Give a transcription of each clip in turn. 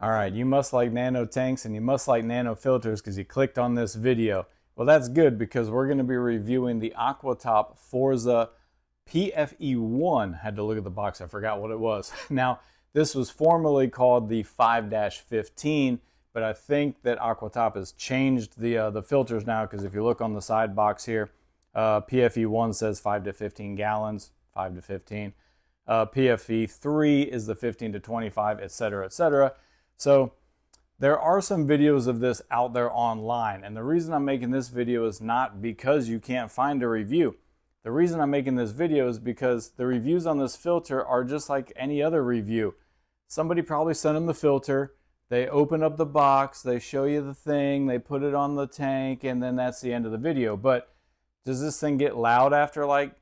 All right, you must like nano tanks and you must like nano filters because you clicked on this video. Well, that's good because we're going to be reviewing the Aquatop FORZA PFE-1. Had to look at the box, I forgot what it was. Now, this was formerly called the 5-15, but I think that Aquatop has changed the filters now because if you look on the side box here, PFE-1 says 5 to 15 gallons, 5 to 15. PFE-3 is the 15 to 25, etc., etc. So there are some videos of this out there online, and the reason I'm making this video is not because you can't find a review. The reason I'm making this video is because the reviews on this filter are just like any other review. Somebody probably sent them the filter, they open up the box, they show you the thing, they put it on the tank, and then that's the end of the video. But does this thing get loud after like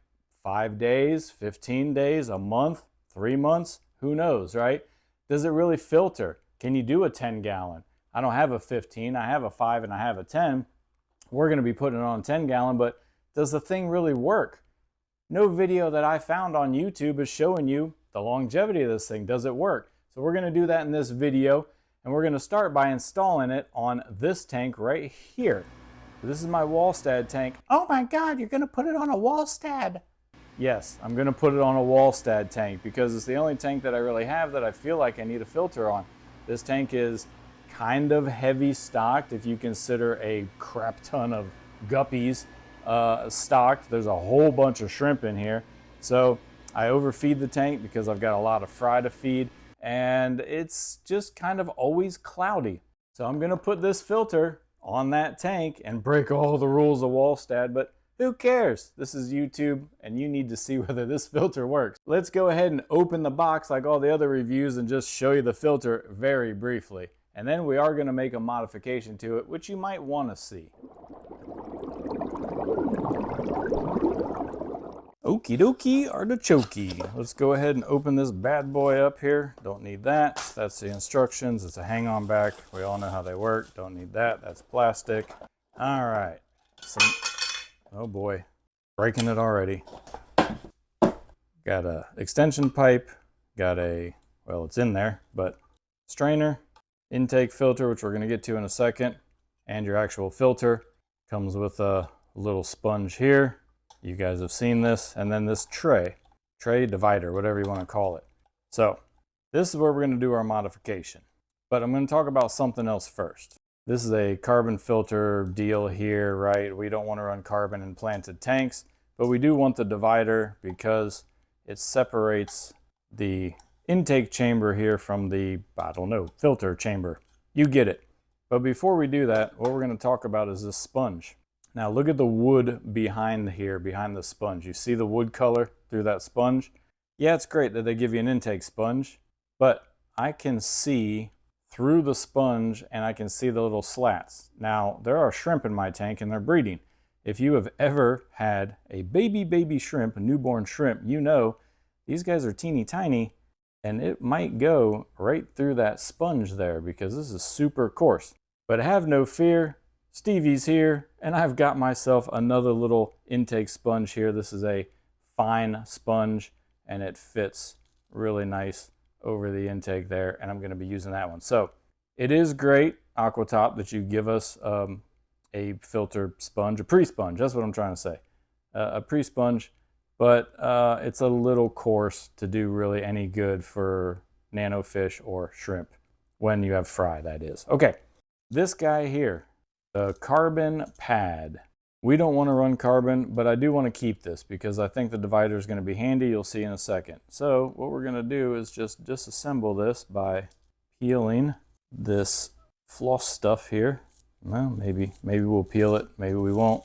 5 days, 15 days, a month, 3 months? Who knows, right? Does it really filter? Can you do a 10 gallon? I don't have a 15, I have a 5 and I have a 10. We're going to be putting it on 10 gallon, but does the thing really work? No video that I found on YouTube is showing you the longevity of this thing. Does it work? So we're going to do that in this video, and we're going to start by installing it on this tank right here. This is my Wallstad tank. Oh my God, you're going to put it on a Wallstad? Yes, I'm going to put it on a Wallstad tank because it's the only tank that I really have that I feel like I need a filter on. This tank is kind of heavy stocked if you consider a crap ton of guppies stocked. There's a whole bunch of shrimp in here. So I overfeed the tank because I've got a lot of fry to feed, and it's just kind of always cloudy. So I'm going to put this filter on that tank and break all the rules of Wallstad, but who cares? This is YouTube and you need to see whether this filter works. Let's go ahead and open the box like all the other reviews and just show you the filter very briefly. And then we are going to make a modification to it, which you might want to see. Okie dokie artichokey. Let's go ahead and open this bad boy up here. Don't need that. That's the instructions. It's a hang-on back. We all know how they work. Don't need that. That's plastic. All right. Oh boy, breaking it already. Got a extension pipe, got a, well, it's in there, but strainer, intake filter, which we're going to get to in a second, and your actual filter. Comes with a little sponge here. You guys have seen this, and then this tray divider, whatever you want to call it. So this is where we're going to do our modification, but I'm going to talk about something else first. This is a carbon filter deal here, right? We don't want to run carbon in planted tanks, but we do want the divider because it separates the intake chamber here from the, I don't know, filter chamber. You get it. But before we do that, what we're going to talk about is this sponge. Now look at the wood behind here, behind the sponge. You see the wood color through that sponge? Yeah, it's great that they give you an intake sponge, but I can see through the sponge and I can see the little slats. Now there are shrimp in my tank and they're breeding. If you have ever had a baby shrimp, a newborn shrimp, you know these guys are teeny tiny and it might go right through that sponge there because this is super coarse. But have no fear, Stevie's here and I've got myself another little intake sponge here. This is a fine sponge and it fits really nice over the intake there, and I'm going to be using that one. So it is great, Aquatop, that you give us a filter sponge, a pre-sponge, that's what I'm trying to say, a pre-sponge, but it's a little coarse to do really any good for nano fish or shrimp, when you have fry, that is. Okay, this guy here, the carbon pad. We don't want to run carbon, but I do want to keep this because I think the divider is going to be handy. You'll see in a second. So what we're going to do is just disassemble this by peeling this floss stuff here. Well, maybe we'll peel it, maybe we won't.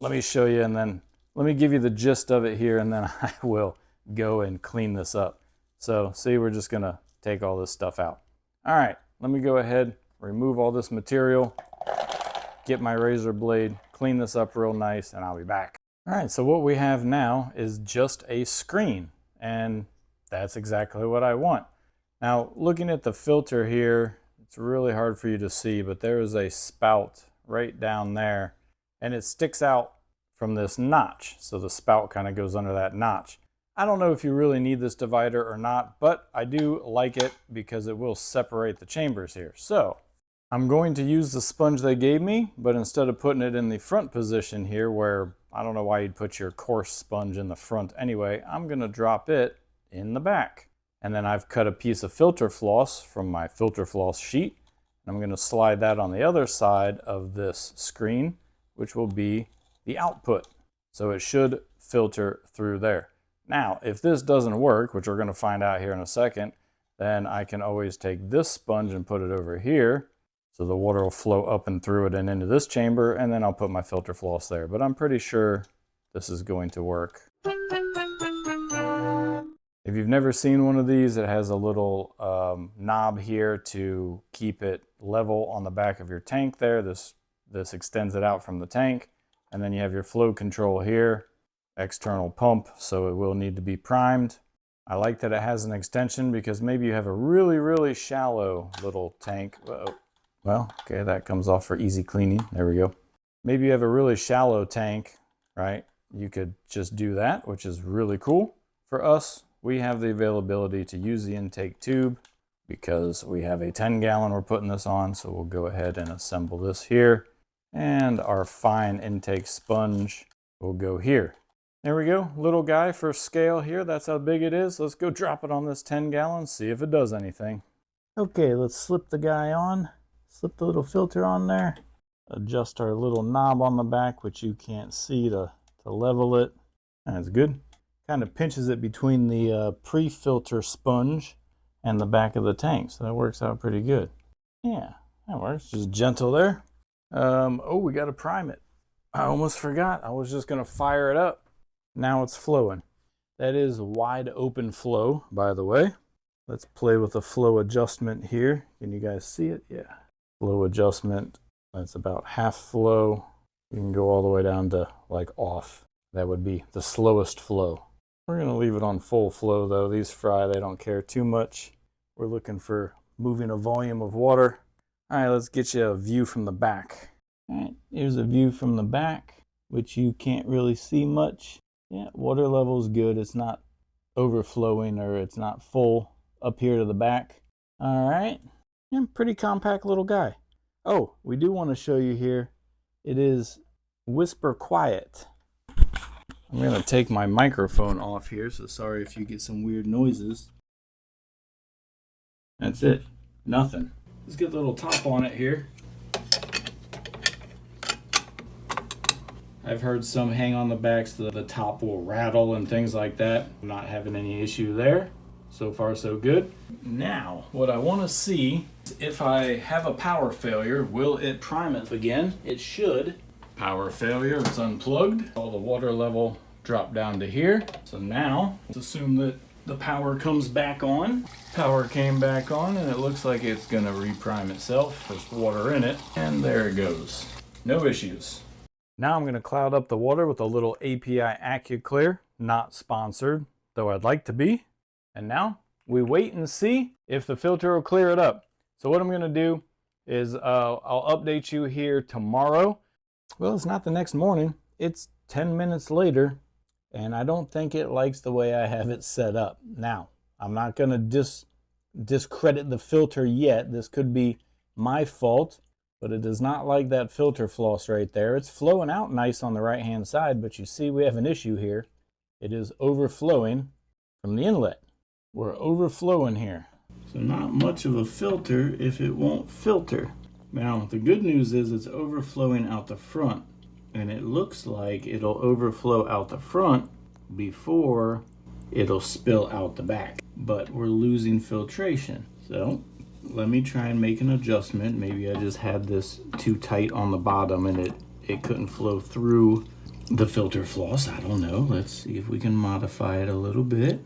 Let me show you and then let me give you the gist of it here and then I will go and clean this up. So see, we're just going to take all this stuff out. All right, let me go ahead, remove all this material, get my razor blade, clean this up real nice, and I'll be back. All right, so what we have now is just a screen, and that's exactly what I want. Now, looking at the filter here, it's really hard for you to see, but there is a spout right down there, and it sticks out from this notch. So the spout kind of goes under that notch. I don't know if you really need this divider or not, but I do like it because it will separate the chambers here. So I'm going to use the sponge they gave me, but instead of putting it in the front position here where I don't know why you'd put your coarse sponge in the front anyway, I'm going to drop it in the back. And then I've cut a piece of filter floss from my filter floss sheet. And I'm going to slide that on the other side of this screen, which will be the output. So it should filter through there. Now, if this doesn't work, which we're going to find out here in a second, then I can always take this sponge and put it over here. So the water will flow up and through it and into this chamber, and then I'll put my filter floss there. But I'm pretty sure this is going to work. If you've never seen one of these, it has a little knob here to keep it level on the back of your tank there. This extends it out from the tank. And then you have your flow control here, external pump, so it will need to be primed. I like that it has an extension because maybe you have a really, really shallow little tank. Uh-oh. Well, okay, that comes off for easy cleaning. There we go. Maybe you have a really shallow tank, right? You could just do that, which is really cool. For us, we have the availability to use the intake tube because we have a 10-gallon we're putting this on. So we'll go ahead and assemble this here. And our fine intake sponge will go here. There we go, little guy for scale here. That's how big it is. Let's go drop it on this 10 gallons, see if it does anything. Okay, let's slip the guy on. Slip the little filter on there. Adjust our little knob on the back, which you can't see to level it. That's good. Kind of pinches it between the pre-filter sponge and the back of the tank. So that works out pretty good. Yeah, that works. Just gentle there. Oh, we got to prime it. I almost forgot. I was just going to fire it up. Now it's flowing. That is wide open flow, by the way. Let's play with the flow adjustment here. Can you guys see it? Yeah. Flow adjustment. That's about half flow. You can go all the way down to like off. That would be the slowest flow. We're going to leave it on full flow though. These fry, they don't care too much. We're looking for moving a volume of water. All right, let's get you a view from the back. All right, here's a view from the back, which you can't really see much. Yeah, water level is good. It's not overflowing or it's not full up here to the back. All right, yeah, pretty compact little guy. Oh, we do want to show you here. It is whisper quiet. I'm going to take my microphone off here, so sorry if you get some weird noises. That's it. Nothing. Let's get the little top on it here. I've heard some hang on the back so the top will rattle and things like that. I'm not having any issue there. So far so good. Now, what I want to see is if I have a power failure, will it prime it again? It should. Power failure, it's unplugged. All the water level dropped down to here. So now, let's assume that the power comes back on. Power came back on and it looks like it's gonna reprime itself. There's water in it and there it goes. No issues. Now I'm gonna cloud up the water with a little API AccuClear, not sponsored, though I'd like to be. And now we wait and see if the filter will clear it up. So what I'm gonna do is I'll update you here tomorrow. Well, it's not the next morning, it's 10 minutes later. And I don't think it likes the way I have it set up. Now, I'm not going to discredit the filter yet. This could be my fault, but it does not like that filter floss right there. It's flowing out nice on the right-hand side, but you see we have an issue here. It is overflowing from the inlet. We're overflowing here. So not much of a filter if it won't filter. Now, the good news is it's overflowing out the front. And it looks like it'll overflow out the front before it'll spill out the back. But we're losing filtration. So let me try and make an adjustment. Maybe I just had this too tight on the bottom and it couldn't flow through the filter floss. I don't know. Let's see if we can modify it a little bit.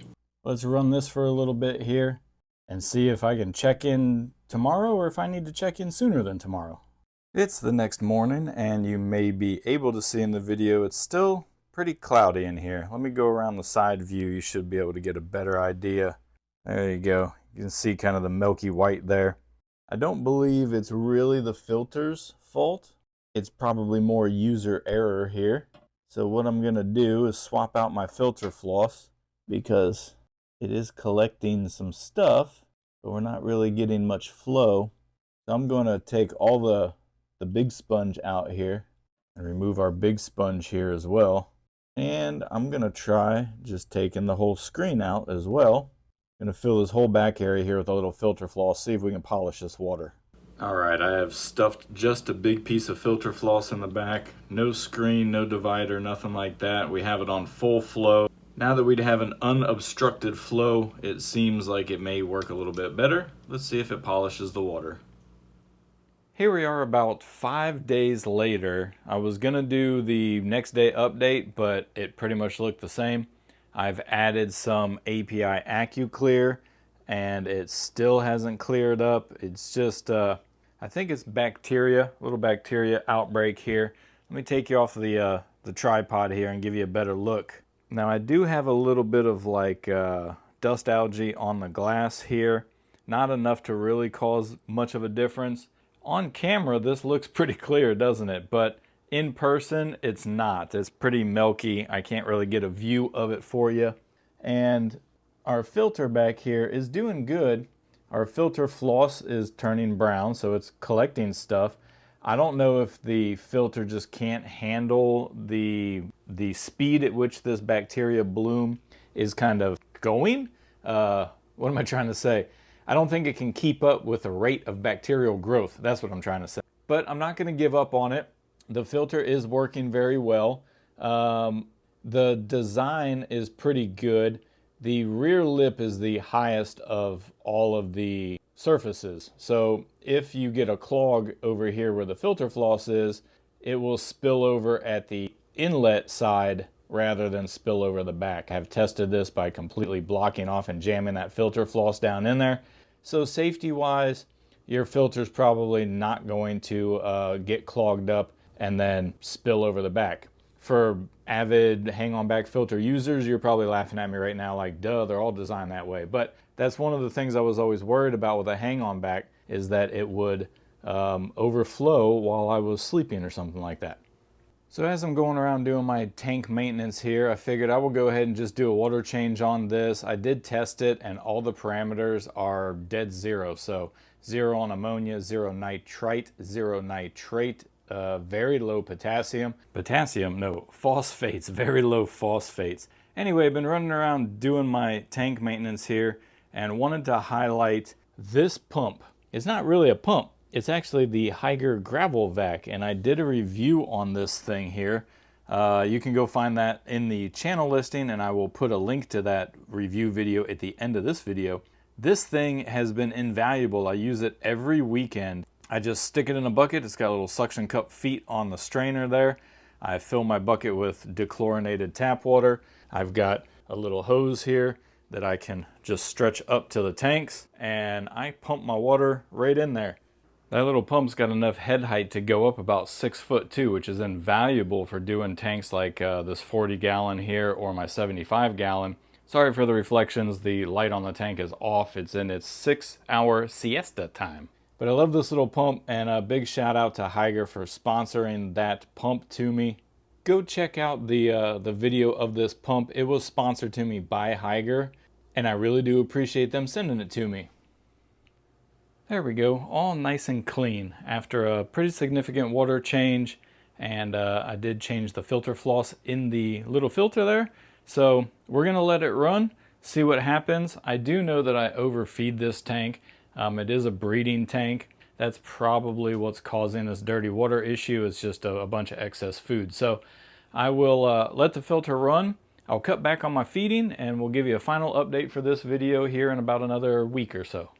Let's run this for a little bit here and see if I can check in tomorrow or if I need to check in sooner than tomorrow. It's the next morning and you may be able to see in the video it's still pretty cloudy in here. Let me go around the side view. You should be able to get a better idea. There you go. You can see kind of the milky white there. I don't believe it's really the filter's fault. It's probably more user error here. So what I'm going to do is swap out my filter floss because it is collecting some stuff, but we're not really getting much flow. So I'm going to take all the big sponge out here and remove our big sponge here as well. And I'm going to try just taking the whole screen out as well. I'm going to fill this whole back area here with a little filter floss, see if we can polish this water. Alright, I have stuffed just a big piece of filter floss in the back. No screen, no divider, nothing like that. We have it on full flow. Now that we'd have an unobstructed flow, it seems like it may work a little bit better. Let's see if it polishes the water. Here we are about 5 days later. I was gonna do the next day update, but it pretty much looked the same. I've added some API AccuClear, and it still hasn't cleared up. It's just, I think it's bacteria, a little bacteria outbreak here. Let me take you off the tripod here and give you a better look. Now I do have a little bit of like dust algae on the glass here. Not enough to really cause much of a difference. On camera, this looks pretty clear, doesn't it? But in person, it's not. It's pretty milky. I can't really get a view of it for you. And our filter back here is doing good. Our filter floss is turning brown, so it's collecting stuff. I don't know if the filter just can't handle the speed at which this bacteria bloom is kind of going. What am I trying to say? I don't think it can keep up with the rate of bacterial growth. That's what I'm trying to say. But I'm not going to give up on it. The filter is working very well. The design is pretty good. The rear lip is the highest of all of the surfaces. So if you get a clog over here where the filter floss is, it will spill over at the inlet side rather than spill over the back. I've tested this by completely blocking off and jamming that filter floss down in there. So safety wise, your filter's probably not going to get clogged up and then spill over the back. For avid hang-on back filter users, you're probably laughing at me right now like, duh, they're all designed that way. But that's one of the things I was always worried about with a hang-on back, is that it would overflow while I was sleeping or something like that. So as I'm going around doing my tank maintenance here, I figured I will go ahead and just do a water change on this. I did test it and all the parameters are dead zero. So 0 on ammonia, 0 nitrite, 0 nitrate, very low potassium. Phosphates, very low phosphates. Anyway, I've been running around doing my tank maintenance here and wanted to highlight this pump. It's not really a pump. It's actually the Hygger Gravel Vac, and I did a review on this thing here. You can go find that in the channel listing, and I will put a link to that review video at the end of this video. This thing has been invaluable. I use it every weekend. I just stick it in a bucket. It's got a little suction cup feet on the strainer there. I fill my bucket with dechlorinated tap water. I've got a little hose here that I can just stretch up to the tanks, and I pump my water right in there. That little pump's got enough head height to go up about 6 foot too, which is invaluable for doing tanks like this 40 gallon here or my 75 gallon. Sorry for the reflections, the light on the tank is off. It's in its 6-hour siesta time. But I love this little pump, and a big shout out to Hygger for sponsoring that pump to me. Go check out the video of this pump. It was sponsored to me by Hygger, and I really do appreciate them sending it to me. There we go, all nice and clean after a pretty significant water change, and I did change the filter floss in the little filter there. So we're gonna let it run, see what happens. I do know that I overfeed this tank. It is a breeding tank. That's probably what's causing this dirty water issue. It's just a bunch of excess food. So I will let the filter run. I'll cut back on my feeding, and we'll give you a final update for this video here in about another week or so.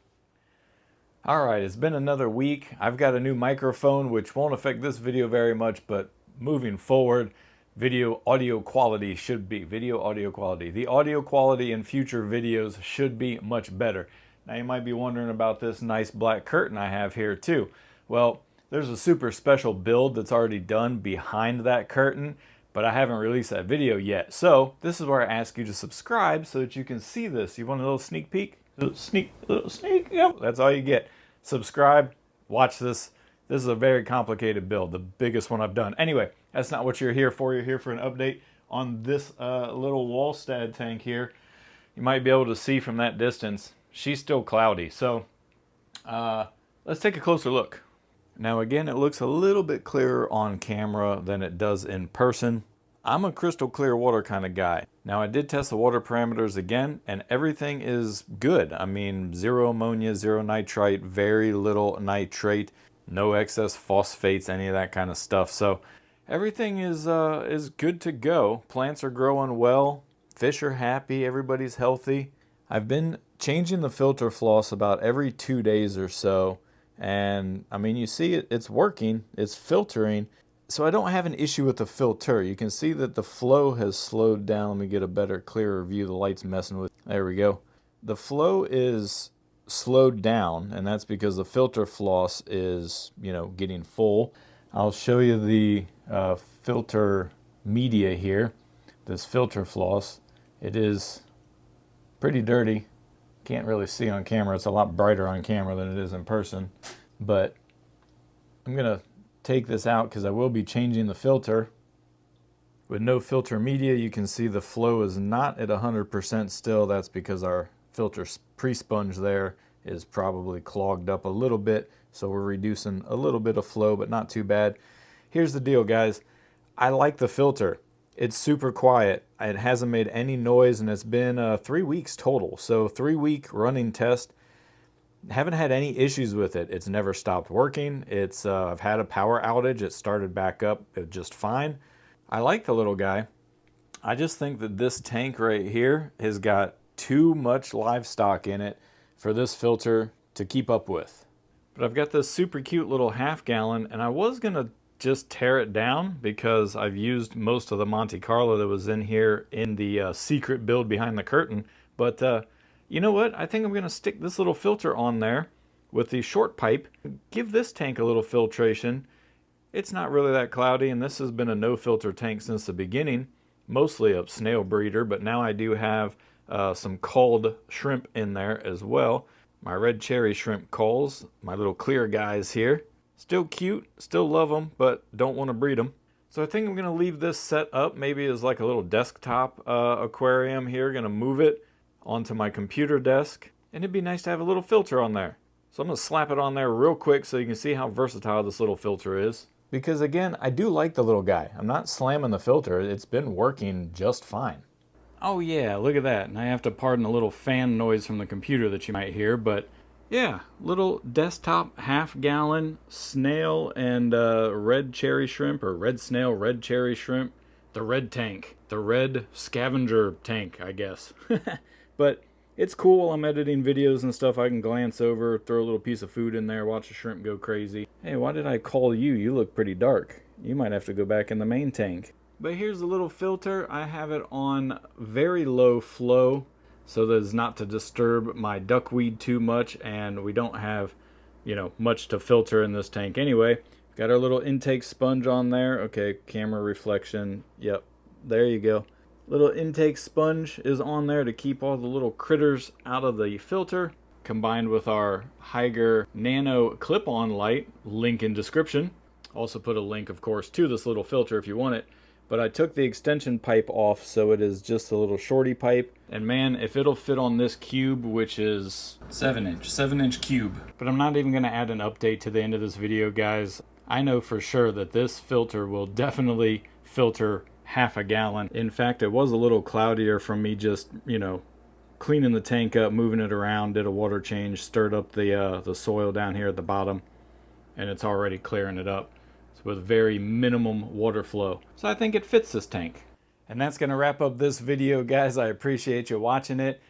Alright, it's been another week. I've got a new microphone, which won't affect this video very much, but moving forward, the audio quality in future videos should be much better. Now you might be wondering about this nice black curtain I have here too. Well, there's a super special build that's already done behind that curtain, but I haven't released that video yet. So this is where I ask you to subscribe so that you can see this. You want a little sneak peek? Little sneak, yep, that's all you get. Subscribe, watch this. This is a very complicated build, the biggest one I've done. Anyway, that's not what you're here for. You're here for an update on this little Wallstad tank here. you might be able to see from that distance, she's still cloudy. So let's take a closer look. Now again, it looks a little bit clearer on camera than it does in person. I'm a crystal clear water kind of guy. Now I did test the water parameters again and everything is good. I mean, 0 ammonia, 0 nitrite, very little nitrate, no excess phosphates, any of that kind of stuff. So everything is good to go. Plants are growing well, fish are happy, everybody's healthy. I've been changing the filter floss about every 2 days or so. And I mean, you see it's working, it's filtering. So I don't have an issue with the filter. You can see that the flow has slowed down. Let me get a better, clearer view. The light's messing with. There we go. The flow is slowed down, and that's because the filter floss is, getting full. I'll show you the filter media here. This filter floss. It is pretty dirty. Can't really see on camera. It's a lot brighter on camera than it is in person. But I'm gonna take this out because I will be changing the filter. With no filter media, you can see the flow is not at 100% still. That's because our filter pre-sponge there is probably clogged up a little bit. So we're reducing a little bit of flow, but not too bad. Here's the deal, guys. I like the filter. It's super quiet. It hasn't made any noise, and it's been 3 weeks total. So 3-week running test. Haven't had any issues with it. It's never stopped working. I've had a power outage. It started back up just fine. I like the little guy. I just think that this tank right here has got too much livestock in it for this filter to keep up with. But I've got this super cute little half-gallon, and I was gonna just tear it down because I've used most of the Monte Carlo that was in here in the secret build behind the curtain. But you know what? I think I'm going to stick this little filter on there with the short pipe. Give this tank a little filtration. It's not really that cloudy, and this has been a no filter tank since the beginning. Mostly a snail breeder, but now I do have some culled shrimp in there as well. My red cherry shrimp culls, my little clear guys here. Still cute, still love them, but don't want to breed them. So I think I'm going to leave this set up maybe as like a little desktop aquarium here. Going to move it onto my computer desk, and it'd be nice to have a little filter on there. So I'm going to slap it on there real quick so you can see how versatile this little filter is. Because again, I do like the little guy. I'm not slamming the filter. It's been working just fine. Oh yeah, look at that. And I have to pardon a little fan noise from the computer that you might hear, but yeah, little desktop half-gallon snail and red cherry shrimp, or red snail, red cherry shrimp. The red tank. The red scavenger tank, I guess. But it's cool while I'm editing videos and stuff. I can glance over, throw a little piece of food in there, watch the shrimp go crazy. Hey, why did I call you? You look pretty dark. You might have to go back in the main tank. But here's the little filter. I have it on very low flow so that it's not to disturb my duckweed too much, and we don't have, much to filter in this tank anyway. Got our little intake sponge on there. Okay, camera reflection. Yep, there you go. Little intake sponge is on there to keep all the little critters out of the filter, combined with our Hygger nano clip-on light, link in description. Also put a link, of course, to this little filter if you want it. But I took the extension pipe off, so it is just a little shorty pipe. And man, if it'll fit on this cube, which is 7-inch cube. But I'm not even gonna add an update to the end of this video, guys. I know for sure that this filter will definitely filter half a gallon. In fact, it was a little cloudier from me just, cleaning the tank up, moving it around, did a water change, stirred up the soil down here at the bottom, and it's already clearing it up. With very minimum water flow. So I think it fits this tank. And that's going to wrap up this video, guys. I appreciate you watching it.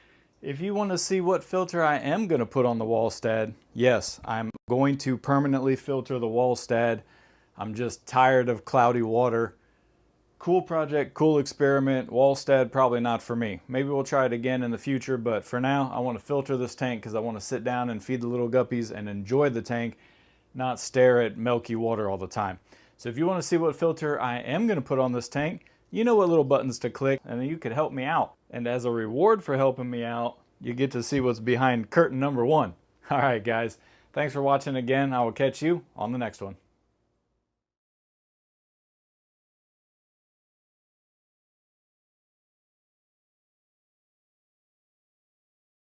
If you want to see what filter I am going to put on the Wallstad, yes, I'm going to permanently filter the Wallstad. I'm just tired of cloudy water. Cool project, cool experiment. Wallstad probably not for me. Maybe we'll try it again in the future, but for now I want to filter this tank because I want to sit down and feed the little guppies and enjoy the tank, not stare at milky water all the time. So if you want to see what filter I am going to put on this tank, you know what little buttons to click, and then you could help me out. And as a reward for helping me out, you get to see what's behind curtain number 1. All right, guys. Thanks for watching again. I will catch you on the next one.